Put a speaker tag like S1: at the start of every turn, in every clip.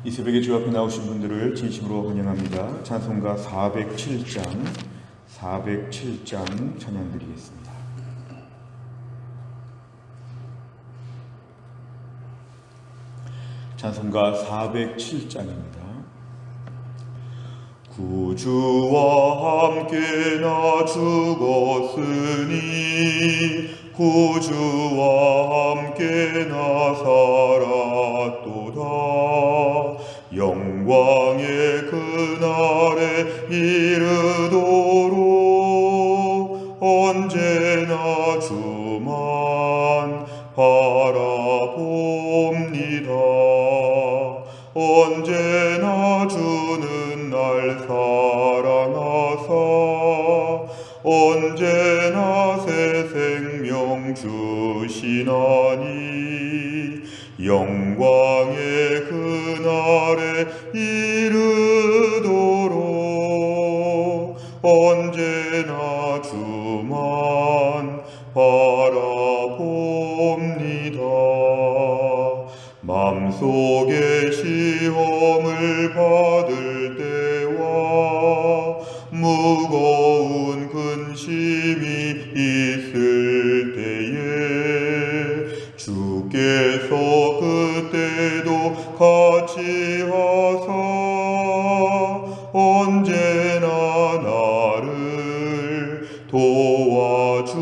S1: 이 새벽에 주 앞에 나오신 분들을 진심으로 환영합니다. 찬송가 407장 찬양 드리겠습니다. 찬송가 407장입니다. 구주와 함께 나 죽었으니 구주와 함께 나 살았도다. 영광의 그날에 이르도록 언제나 주만 바라봅니다. 언제나 주는 날 사랑하사 언제나 새 생명 주시나니 영광의 그날에 이르도록 언제나 주만 바라봅니다. 맘속에 시험을 받을 때와 무거운 근심이 있을 때에 주께서 그때도 같이 하사 언제나 나를 도와주시네.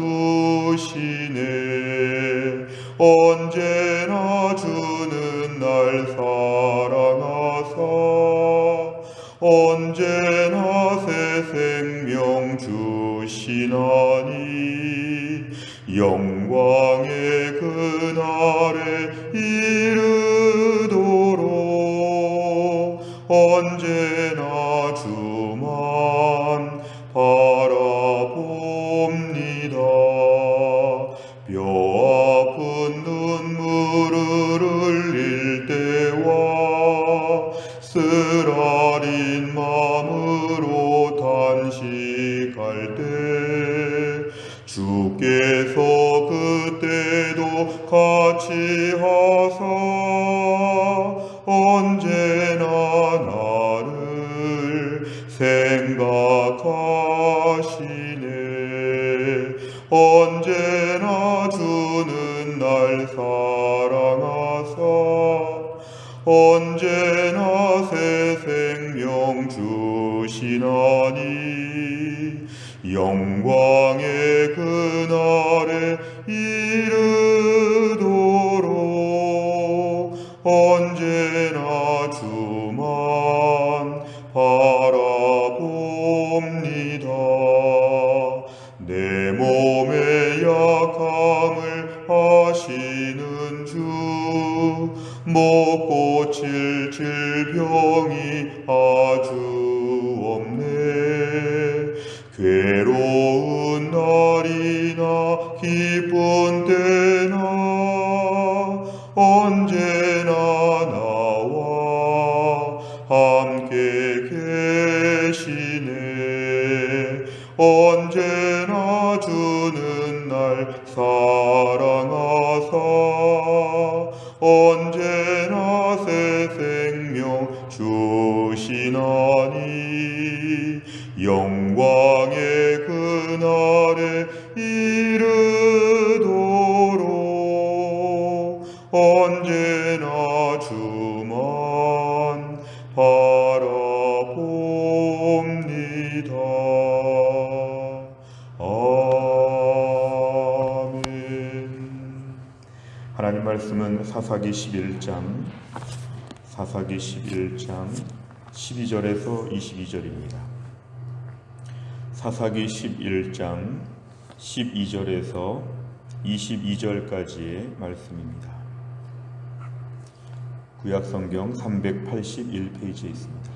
S1: 언제나 주는 날 사랑하사 언제나 새 생명 주시나니 영광의 그날에 이르도록 언제나 주만 바라봅니다. 뼈 아픈 눈물을 흘릴 때와 쓰라린 마음으로 단식할 때 주께서 그때도 같이 하사 언제나 나를 생각하시네. 언제나 주는 날 사랑하사 언제나 새 생명 주시나니 영광의 그날에 이르도록 언제나 주만 바라봅니다. 내 몸의 약함을 아시는 주 못 고칠 질병이 아주 없네. 괴로운 날이나 기쁜 때나 언제나 나와 함께 계시네. 언제나 주는 날 사랑하사 언제나 새 생명 주시나니 영광의 그날에 이르도록 언제나 주만 바라봅니다. 하나님 말씀은 사사기 11장 12절에서 22절입니다. 사사기 11장 12절에서 22절까지의 말씀입니다. 구약성경 381페이지에 있습니다.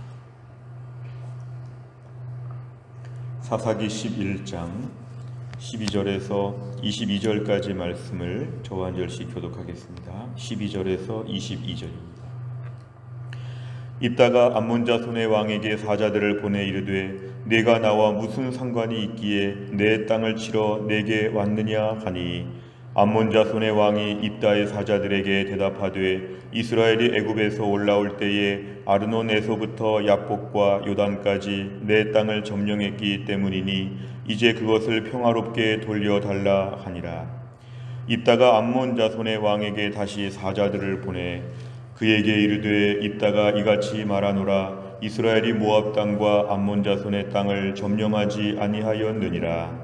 S1: 사사기 11장 12절에서 22절까지 말씀을 저와 한 절씩 교독하겠습니다. 12절에서 22절입니다. 입다가 암몬 자손의 왕에게 사자들을 보내 이르되 내가 나와 무슨 상관이 있기에 내 땅을 치러 내게 왔느냐 하니 암몬 자손의 왕이 입다의 사자들에게 대답하되 이스라엘이 애굽에서 올라올 때에 아르논에서부터 야복과 요단까지 내 땅을 점령했기 때문이니 이제 그것을 평화롭게 돌려달라 하니라. 입다가 암몬 자손의 왕에게 다시 사자들을 보내 그에게 이르되 입다가 이같이 말하노라. 이스라엘이 모압 땅과 암몬 자손의 땅을 점령하지 아니하였느니라.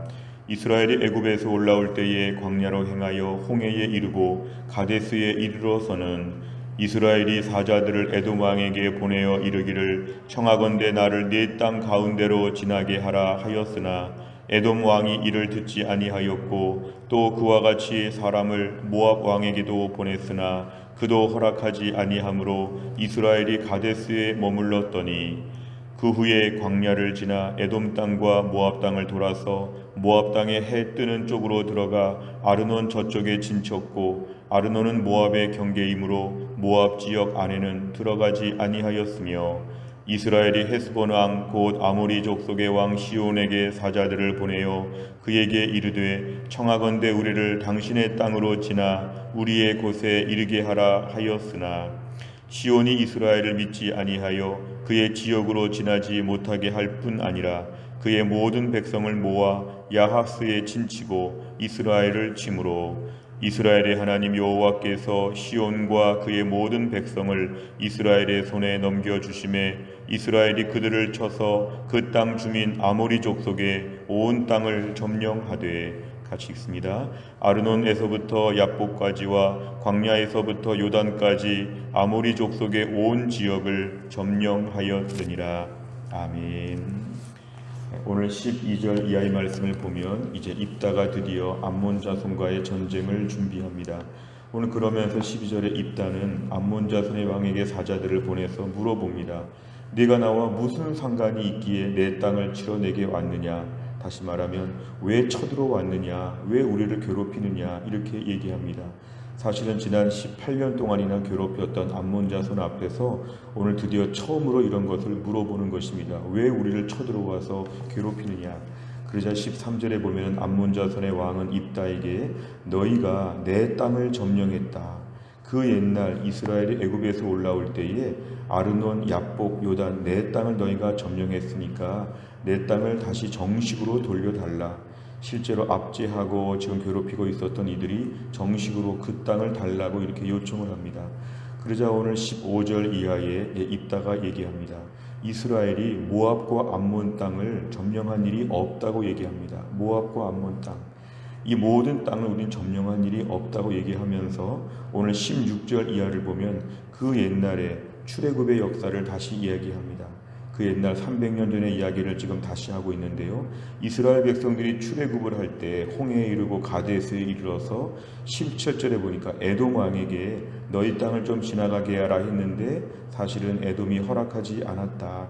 S1: 이스라엘이 애굽에서 올라올 때에 광야로 행하여 홍해에 이르고 가데스에 이르러서는 이스라엘이 사자들을 에돔 왕에게 보내어 이르기를 청하건대 나를 네 땅 가운데로 지나게 하라 하였으나 에돔 왕이 이를 듣지 아니하였고 또 그와 같이 사람을 모압 왕에게도 보냈으나 그도 허락하지 아니하므로 이스라엘이 가데스에 머물렀더니 그 후에 광야를 지나 에돔 땅과 모압 땅을 돌아서 모압 땅의 해 뜨는 쪽으로 들어가 아르논 저쪽에 진쳤고 아르논은 모압의 경계이므로 모압 지역 안에는 들어가지 아니하였으며 이스라엘이 헤스본 왕 곧 아모리 족속의 왕 시온에게 사자들을 보내어 그에게 이르되 청하건대 우리를 당신의 땅으로 지나 우리의 곳에 이르게 하라 하였으나 시온이 이스라엘을 믿지 아니하여 그의 지역으로 지나지 못하게 할 뿐 아니라 그의 모든 백성을 모아 야하스에 진치고 이스라엘을 치므로 이스라엘의 하나님 여호와께서 시온과 그의 모든 백성을 이스라엘의 손에 넘겨주심에 이스라엘이 그들을 쳐서 그 땅 주민 아모리 족속의 온 땅을 점령하되 같이 읽습니다. 아르논에서부터 야복까지와 광야에서부터 요단까지 아모리 족속의 온 지역을 점령하였느니라. 아멘. 오늘 12절 이하의 말씀을 보면 이제 입다가 드디어 암몬 자손과의 전쟁을 준비합니다. 오늘 그러면서 12절에 입다는 암몬 자손의 왕에게 사자들을 보내서 물어봅니다. 네가 나와 무슨 상관이 있기에 내 땅을 치러 내게 왔느냐? 다시 말하면 왜 쳐들어왔느냐? 왜 우리를 괴롭히느냐? 이렇게 얘기합니다. 사실은 지난 18년 동안이나 괴롭혔던 암몬 자손 앞에서 오늘 드디어 처음으로 이런 것을 물어보는 것입니다. 왜 우리를 쳐들어와서 괴롭히느냐? 그러자 13절에 보면 암몬 자손의 왕은 입다에게 너희가 내 땅을 점령했다. 그 옛날 이스라엘이 애굽에서 올라올 때에 아르논, 야복, 요단 내 땅을 너희가 점령했으니까 내 땅을 다시 정식으로 돌려달라. 실제로 압제하고 지금 괴롭히고 있었던 이들이 정식으로 그 땅을 달라고 이렇게 요청을 합니다. 그러자 오늘 15절 이하에 입다가 얘기합니다. 이스라엘이 모압과 암몬 땅을 점령한 일이 없다고 얘기합니다. 모압과 암몬 땅. 이 모든 땅을 우린 점령한 일이 없다고 얘기하면서 오늘 16절 이하를 보면 그 옛날에 출애굽의 역사를 다시 이야기합니다. 그 옛날 300년 전의 이야기를 지금 다시 하고 있는데요. 이스라엘 백성들이 출애굽을 할 때 홍해에 이르고 가데스에 이르러서 17절에 보니까 에돔 왕에게 너희 땅을 좀 지나가게 하라 했는데 사실은 에돔이 허락하지 않았다.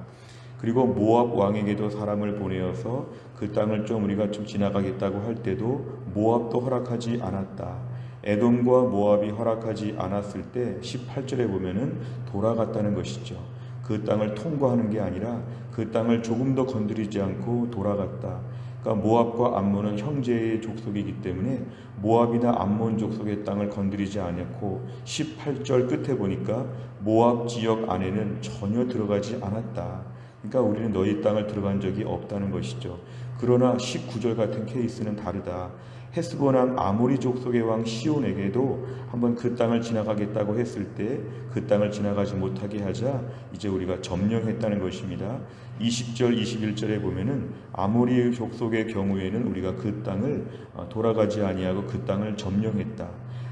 S1: 그리고 모압 왕에게도 사람을 보내어서 그 땅을 좀 우리가 좀 지나가겠다고 할 때도 모압도 허락하지 않았다. 에돔과 모압이 허락하지 않았을 때 18절에 보면은 돌아갔다는 것이죠. 그 땅을 통과하는 게 아니라 그 땅을 조금 더 건드리지 않고 돌아갔다. 그러니까 모압과 암몬은 형제의 족속이기 때문에 모압이나 암몬 족속의 땅을 건드리지 않았고 18절 끝에 보니까 모압 지역 안에는 전혀 들어가지 않았다. 그러니까 우리는 너희 땅을 들어간 적이 없다는 것이죠. 그러나 19절 같은 케이스는 다르다. 헤스본 왕 아모리 족속의 왕 시온에게도 한번 그 땅을 지나가겠다고 했을 때 그 땅을 지나가지 못하게 하자 이제 우리가 점령했다는 것입니다. 20절 21절에 보면은 아모리 족속의 경우에는 우리가 그 땅을 돌아가지 아니하고 그 땅을 점령했다.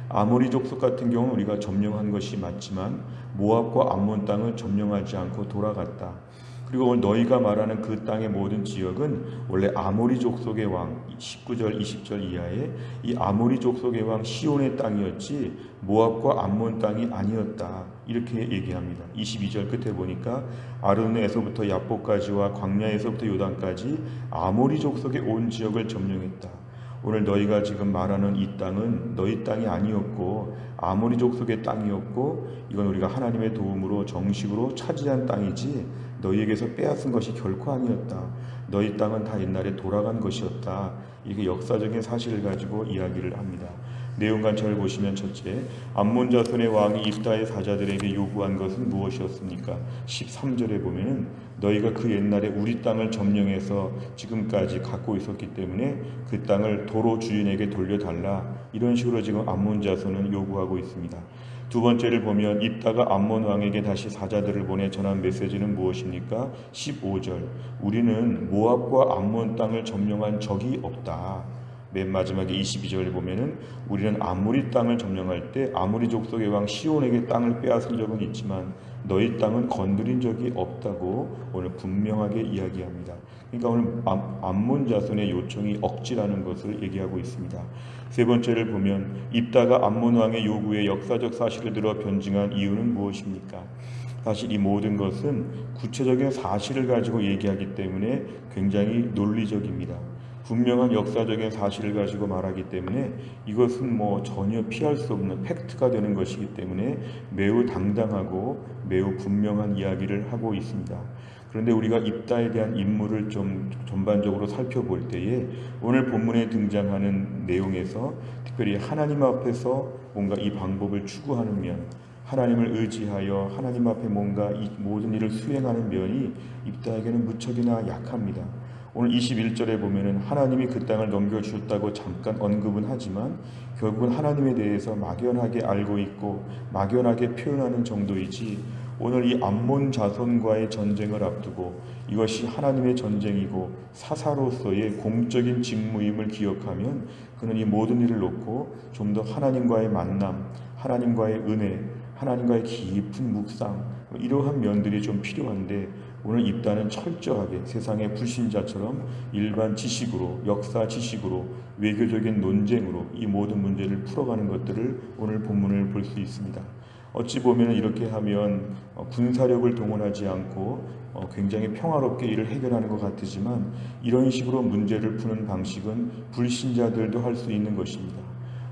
S1: 아모리 족속 같은 경우는 우리가 점령한 것이 맞지만 모압과 암몬 땅을 점령하지 않고 돌아갔다. 그리고 오늘 너희가 말하는 그 땅의 모든 지역은 원래 아모리 족속의 왕 19절 20절 이하에 이 아모리 족속의 왕 시온의 땅이었지 모압과 암몬 땅이 아니었다. 이렇게 얘기합니다. 22절 끝에 보니까 아르논에서부터 야복까지와 광야에서부터 요단까지 아모리 족속의 온 지역을 점령했다. 오늘 너희가 지금 말하는 이 땅은 너희 땅이 아니었고 아모리 족속의 땅이었고 이건 우리가 하나님의 도움으로 정식으로 차지한 땅이지 너희에게서 빼앗은 것이 결코 아니었다. 너희 땅은 다 옛날에 돌아간 것이었다. 이게 역사적인 사실을 가지고 이야기를 합니다. 내용 관찰을 보시면 첫째, 암몬 자손의 왕이 입다의 사자들에게 요구한 것은 무엇이었습니까? 13절에 보면은 너희가 그 옛날에 우리 땅을 점령해서 지금까지 갖고 있었기 때문에 그 땅을 도로 주인에게 돌려달라, 이런 식으로 지금 암몬 자손은 요구하고 있습니다. 두 번째를 보면 입다가 암몬 왕에게 다시 사자들을 보내 전한 메시지는 무엇입니까? 15절, 우리는 모압과 암몬 땅을 점령한 적이 없다. 맨 마지막에 22절에 보면은 우리는 아모리 땅을 점령할 때 아모리 족속의 왕 시온에게 땅을 빼앗은 적은 있지만 너희 땅은 건드린 적이 없다고 오늘 분명하게 이야기합니다. 그러니까 오늘 암몬 자손의 요청이 억지라는 것을 얘기하고 있습니다. 세 번째를 보면 입다가 암몬 왕의 요구에 역사적 사실을 들어 변증한 이유는 무엇입니까? 사실 이 모든 것은 구체적인 사실을 가지고 얘기하기 때문에 굉장히 논리적입니다. 분명한 역사적인 사실을 가지고 말하기 때문에 이것은 전혀 피할 수 없는 팩트가 되는 것이기 때문에 매우 당당하고 매우 분명한 이야기를 하고 있습니다. 그런데 우리가 입다에 대한 인물을 좀 전반적으로 살펴볼 때에 오늘 본문에 등장하는 내용에서 특별히 하나님 앞에서 뭔가 이 방법을 추구하는 면, 하나님을 의지하여 하나님 앞에 뭔가 이 모든 일을 수행하는 면이 입다에게는 무척이나 약합니다. 오늘 21절에 보면은 하나님이 그 땅을 넘겨주셨다고 잠깐 언급은 하지만 결국은 하나님에 대해서 막연하게 알고 있고 막연하게 표현하는 정도이지, 오늘 이 암몬 자손과의 전쟁을 앞두고 이것이 하나님의 전쟁이고 사사로서의 공적인 직무임을 기억하면 그는 이 모든 일을 놓고 좀 더 하나님과의 만남, 하나님과의 은혜, 하나님과의 깊은 묵상, 이러한 면들이 좀 필요한데 오늘 입다는 철저하게 세상의 불신자처럼 일반 지식으로, 역사 지식으로, 외교적인 논쟁으로 이 모든 문제를 풀어가는 것들을 오늘 본문을 볼 수 있습니다. 어찌 보면 이렇게 하면 군사력을 동원하지 않고 굉장히 평화롭게 일을 해결하는 것 같지만 이런 식으로 문제를 푸는 방식은 불신자들도 할 수 있는 것입니다.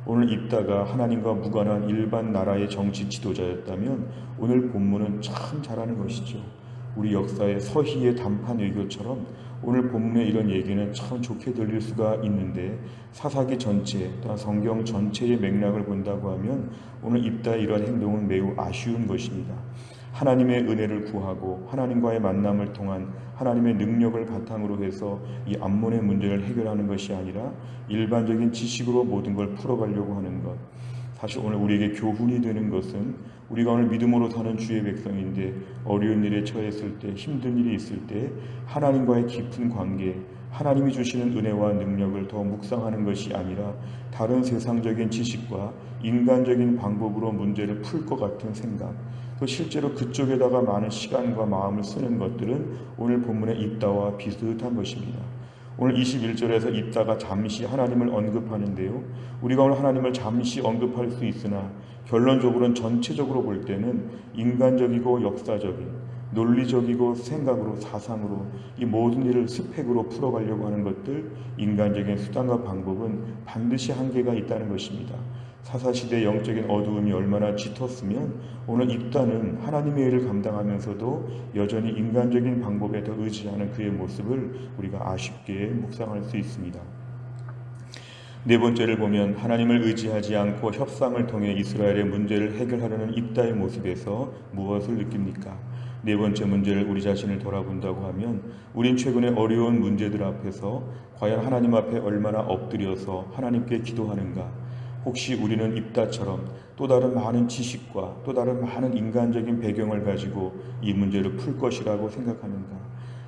S1: 오늘 입다가 하나님과 무관한 일반 나라의 정치 지도자였다면 오늘 본문은 참 잘하는 것이죠. 우리 역사의 서희의 단판 외교처럼 오늘 본문의 이런 얘기는 참 좋게 들릴 수가 있는데 사사기 전체 또한 성경 전체의 맥락을 본다고 하면 오늘 입다의 이런 행동은 매우 아쉬운 것입니다. 하나님의 은혜를 구하고 하나님과의 만남을 통한 하나님의 능력을 바탕으로 해서 이 암몬의 문제를 해결하는 것이 아니라 일반적인 지식으로 모든 걸 풀어가려고 하는 것, 사실 오늘 우리에게 교훈이 되는 것은 우리가 오늘 믿음으로 사는 주의 백성인데 어려운 일에 처했을 때, 힘든 일이 있을 때 하나님과의 깊은 관계, 하나님이 주시는 은혜와 능력을 더 묵상하는 것이 아니라 다른 세상적인 지식과 인간적인 방법으로 문제를 풀 것 같은 생각, 또 실제로 그쪽에다가 많은 시간과 마음을 쓰는 것들은 오늘 본문의 입다와 비슷한 것입니다. 오늘 21절에서 입다가 잠시 하나님을 언급하는데요, 우리가 오늘 하나님을 잠시 언급할 수 있으나 결론적으로는 전체적으로 볼 때는 인간적이고 역사적인, 논리적이고 생각으로, 사상으로 이 모든 일을 스펙으로 풀어가려고 하는 것들, 인간적인 수단과 방법은 반드시 한계가 있다는 것입니다. 사사시대의 영적인 어두움이 얼마나 짙었으면 오늘 입다는 하나님의 일을 감당하면서도 여전히 인간적인 방법에 더 의지하는 그의 모습을 우리가 아쉽게 묵상할 수 있습니다. 네 번째를 보면 하나님을 의지하지 않고 협상을 통해 이스라엘의 문제를 해결하려는 입다의 모습에서 무엇을 느낍니까? 네 번째 문제를 우리 자신을 돌아본다고 하면 우린 최근에 어려운 문제들 앞에서 과연 하나님 앞에 얼마나 엎드려서 하나님께 기도하는가? 혹시 우리는 입다처럼 또 다른 많은 지식과 또 다른 많은 인간적인 배경을 가지고 이 문제를 풀 것이라고 생각하는가?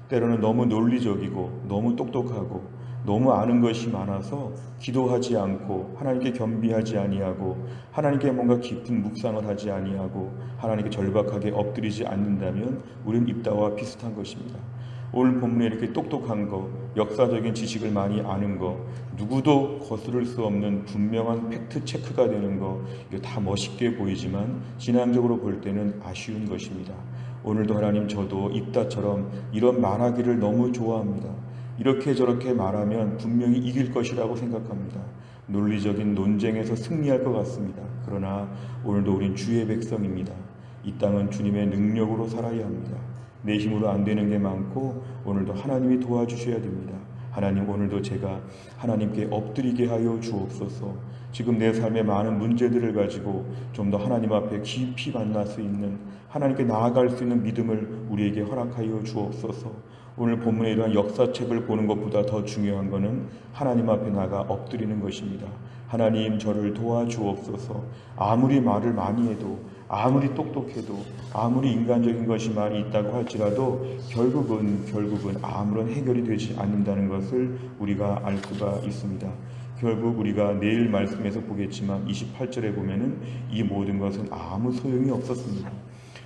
S1: 때로는 너무 논리적이고 너무 똑똑하고 너무 아는 것이 많아서 기도하지 않고 하나님께 겸비하지 아니하고 하나님께 뭔가 깊은 묵상을 하지 아니하고 하나님께 절박하게 엎드리지 않는다면 우리는 입다와 비슷한 것입니다. 오늘 본문에 이렇게 똑똑한 거, 역사적인 지식을 많이 아는 거, 누구도 거스를 수 없는 분명한 팩트 체크가 되는 거, 이거 다 멋있게 보이지만 신앙적으로 볼 때는 아쉬운 것입니다. 오늘도 하나님, 저도 입다처럼 이런 말하기를 너무 좋아합니다. 이렇게 저렇게 말하면 분명히 이길 것이라고 생각합니다. 논리적인 논쟁에서 승리할 것 같습니다. 그러나 오늘도 우린 주의 백성입니다. 이 땅은 주님의 능력으로 살아야 합니다. 내 힘으로 안 되는 게 많고 오늘도 하나님이 도와주셔야 됩니다. 하나님, 오늘도 제가 하나님께 엎드리게 하여 주옵소서. 지금 내 삶의 많은 문제들을 가지고 좀 더 하나님 앞에 깊이 만날 수 있는, 하나님께 나아갈 수 있는 믿음을 우리에게 허락하여 주옵소서. 오늘 본문에 이러한 역사책을 보는 것보다 더 중요한 것은 하나님 앞에 나가 엎드리는 것입니다. 하나님, 저를 도와주옵소서. 아무리 말을 많이 해도, 아무리 똑똑해도, 아무리 인간적인 것이 많이 있다고 할지라도 결국은 아무런 해결이 되지 않는다는 것을 우리가 알 수가 있습니다. 결국 우리가 내일 말씀에서 보겠지만 28절에 보면은 이 모든 것은 아무 소용이 없었습니다.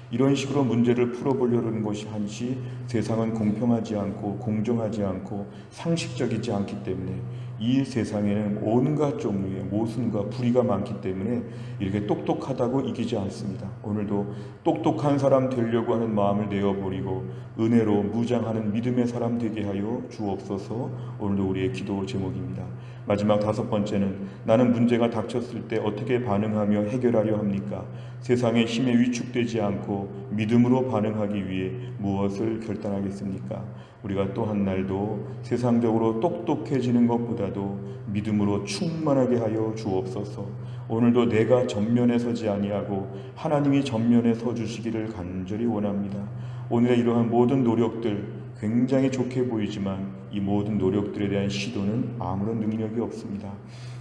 S1: 이런 식으로 문제를 풀어보려는 것이 한시 세상은 공평하지 않고 공정하지 않고 상식적이지 않기 때문에, 이 세상에는 온갖 종류의 모순과 불의가 많기 때문에 이렇게 똑똑하다고 이기지 않습니다. 오늘도 똑똑한 사람 되려고 하는 마음을 내어버리고 은혜로 무장하는 믿음의 사람 되게 하여 주옵소서. 오늘도 우리의 기도 제목입니다. 마지막 5번째는, 나는 문제가 닥쳤을 때 어떻게 반응하며 해결하려 합니까? 세상의 힘에 위축되지 않고 믿음으로 반응하기 위해 무엇을 결단하겠습니까? 우리가 또 한 날도 세상적으로 똑똑해지는 것보다도 믿음으로 충만하게 하여 주옵소서. 오늘도 내가 전면에 서지 아니하고 하나님이 전면에 서 주시기를 간절히 원합니다. 오늘의 이러한 모든 노력들 굉장히 좋게 보이지만 이 모든 노력들에 대한 시도는 아무런 능력이 없습니다.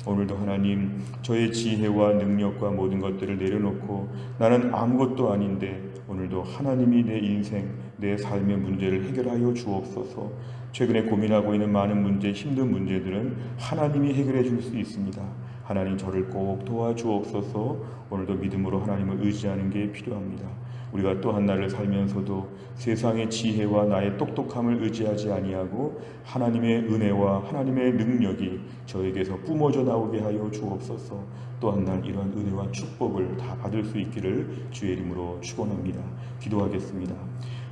S1: 오늘도 하나님, 저의 지혜와 능력과 모든 것들을 내려놓고 나는 아무것도 아닌데 오늘도 하나님이 내 인생, 내 삶의 문제를 해결하여 주옵소서. 최근에 고민하고 있는 많은 문제, 힘든 문제들은 하나님이 해결해 줄 수 있습니다. 하나님, 저를 꼭 도와주옵소서. 오늘도 믿음으로 하나님을 의지하는 게 필요합니다. 우리가 또 한 날을 살면서도 세상의 지혜와 나의 똑똑함을 의지하지 아니하고 하나님의 은혜와 하나님의 능력이 저에게서 뿜어져 나오게 하여 주옵소서. 또 한 날 이러한 은혜와 축복을 다 받을 수 있기를 주의 이름으로 축원합니다. 기도하겠습니다.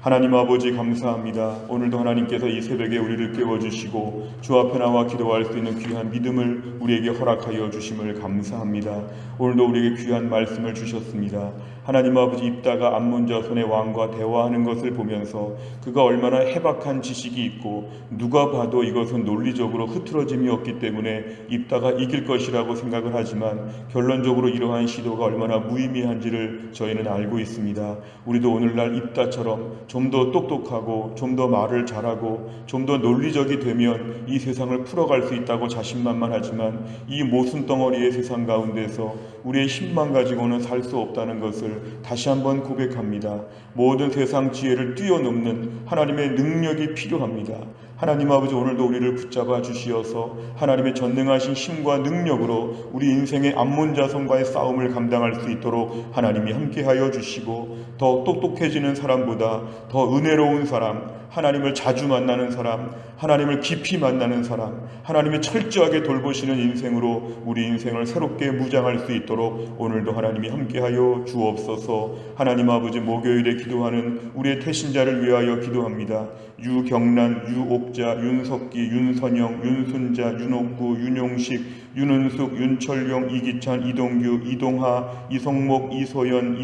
S1: 하나님 아버지, 감사합니다. 오늘도 하나님께서 이 새벽에 우리를 깨워주시고 주 앞에 나와 기도할 수 있는 귀한 믿음을 우리에게 허락하여 주심을 감사합니다. 오늘도 우리에게 귀한 말씀을 주셨습니다. 하나님 아버지, 입다가 암몬 자손의 왕과 대화하는 것을 보면서 그가 얼마나 해박한 지식이 있고 누가 봐도 이것은 논리적으로 흐트러짐이 없기 때문에 입다가 이길 것이라고 생각을 하지만 결론적으로 이러한 시도가 얼마나 무의미한지를 저희는 알고 있습니다. 우리도 오늘날 입다처럼 좀 더 똑똑하고 좀 더 말을 잘하고 좀 더 논리적이 되면 이 세상을 풀어갈 수 있다고 자신만만하지만 이 모순덩어리의 세상 가운데서 우리의 힘만 가지고는 살 수 없다는 것을 다시 한번 고백합니다. 모든 세상 지혜를 뛰어넘는 하나님의 능력이 필요합니다. 하나님 아버지, 오늘도 우리를 붙잡아 주시어서 하나님의 전능하신 힘과 능력으로 우리 인생의 암몬 자손과의 싸움을 감당할 수 있도록 하나님이 함께하여 주시고, 더 똑똑해지는 사람보다 더 은혜로운 사람, 하나님을 자주 만나는 사람, 하나님을 깊이 만나는 사람, 하나님이 철저하게 돌보시는 인생으로 우리 인생을 새롭게 무장할 수 있도록 오늘도 하나님이 함께하여 주옵소서. 하나님 아버지, 목요일에 기도하는 우리의 태신자를 위하여 기도합니다. 유경란, 유옥자, 윤석기, 윤선영, 윤순자, 윤옥구, 윤용식, 윤은숙, 윤철용, 이기찬, 이동규, 이동하, 이성목, 이소연,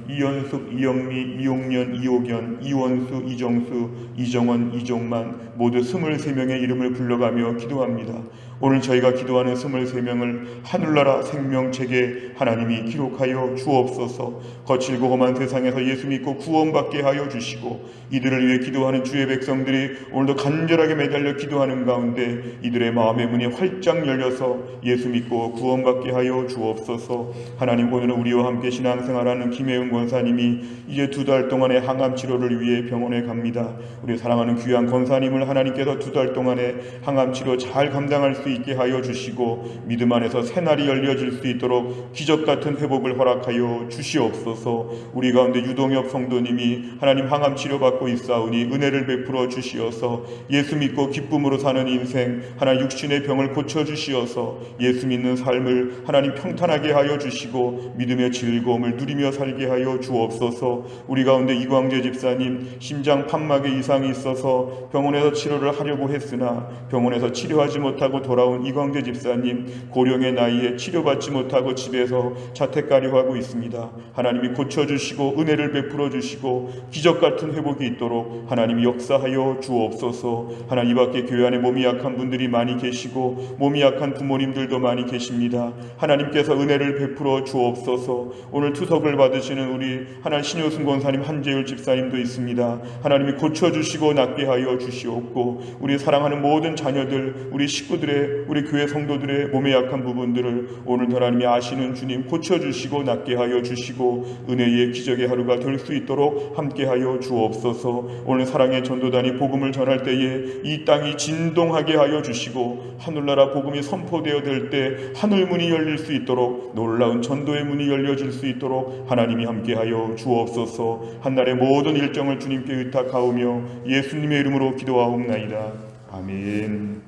S1: 이연숙, 이영미, 이용년, 이호견, 이원수, 이정수, 이정원, 이종만 모두 23명의 이름을 불러가며 기도합니다. 오늘 저희가 기도하는 23명을 하늘나라 생명책에 하나님이 기록하여 주옵소서. 거칠고 험한 세상에서 예수 믿고 구원받게 하여 주시고, 이들을 위해 기도하는 주의 백성들이 오늘도 간절하게 매달려 기도하는 가운데 이들의 마음의 문이 활짝 열려서 예수 믿고 구원받게 하여 주옵소서. 하나님, 오늘은 우리와 함께 신앙생활하는 김혜은 권사님이 이제 2달 동안의 항암 치료를 위해 병원에 갑니다. 우리 사랑하는 귀한 권사님을 하나님께서 2달 동안의 항암 치료 잘 감당할 수 있게 하여 주시고 믿음 안에서 새날이 열려질 수 있도록 기적같은 회복을 허락하여 주시옵소서. 우리 가운데 유동엽 성도님이 하나님 항암 치료받고 있사오니 은혜를 베풀어 주시어서 예수 믿고 기쁨으로 사는 인생, 하나님 육신의 병을 고쳐주시어서 예수 믿는 삶을 하나님 평탄하게 하여 주시고 믿음의 즐거움을 누리며 살게 하여 주옵소서. 우리 가운데 이광재 집사님 심장 판막에 이상이 있어서 병원에서 치료를 하려고 했으나 병원에서 치료하지 못하고 돌아온 이광재 집사님, 고령의 나이에 치료받지 못하고 집에서 자택가려 하고 있습니다. 하나님이 고쳐주시고 은혜를 베풀어 주시고 기적 같은 회복이 있도록 하나님이 역사하여 주옵소서. 하나님, 이 밖에 교회 안에 몸이 약한 분들이 많이 계시고 몸이 약한 부모님들도 많이 계십니다. 하나님께서 은혜를 베풀어 주옵소서. 오늘 투석을 받으시는 우리 하나님 신효승 권사님, 한재율 집사님도 있습니다. 하나님이 고쳐주시고 낫게 하여 주시옵고, 우리 사랑하는 모든 자녀들, 우리 식구들의, 우리 교회 성도들의 몸에 약한 부분들을 오늘도 하나님이 아시는 주님 고쳐주시고 낫게 하여 주시고 은혜의 기적의 하루가 될 수 있도록 함께 하여 주옵소서. 오늘 사랑의 전도단이 복음을 전할 때에 이 땅이 진동하게 하여 주시고 하늘나라 복음이 선포되어 될 때 하늘문이 열릴 수 있도록, 놀라운 전도의 문이 열려질 수 있도록 하나님이 함께 하여 주옵소서. 한날의 모든 일정을 주님께 의탁하오며 예수님의 이름으로 기도하옵나이다. 아멘.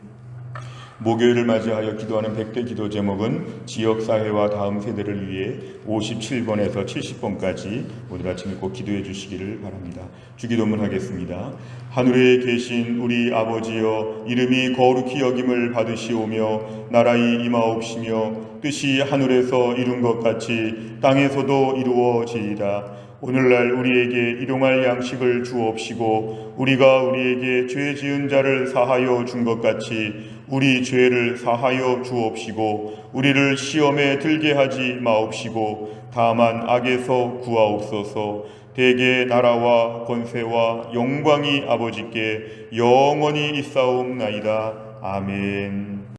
S1: 목요일을 맞이하여 기도하는 100대 기도 제목은 지역사회와 다음 세대를 위해 57번에서 70번까지 오늘 아침에 꼭 기도해 주시기를 바랍니다. 주기도문 하겠습니다. 하늘에 계신 우리 아버지여, 이름이 거룩히 여김을 받으시오며 나라의 임하옵시며 뜻이 하늘에서 이룬 것 같이 땅에서도 이루어지이다. 오늘날 우리에게 일용할 양식을 주옵시고 우리가 우리에게 죄 지은 자를 사하여 준 것 같이 우리 죄를 사하여 주옵시고 우리를 시험에 들게 하지 마옵시고 다만 악에서 구하옵소서. 대개 나라와 권세와 영광이 아버지께 영원히 있사옵나이다. 아멘.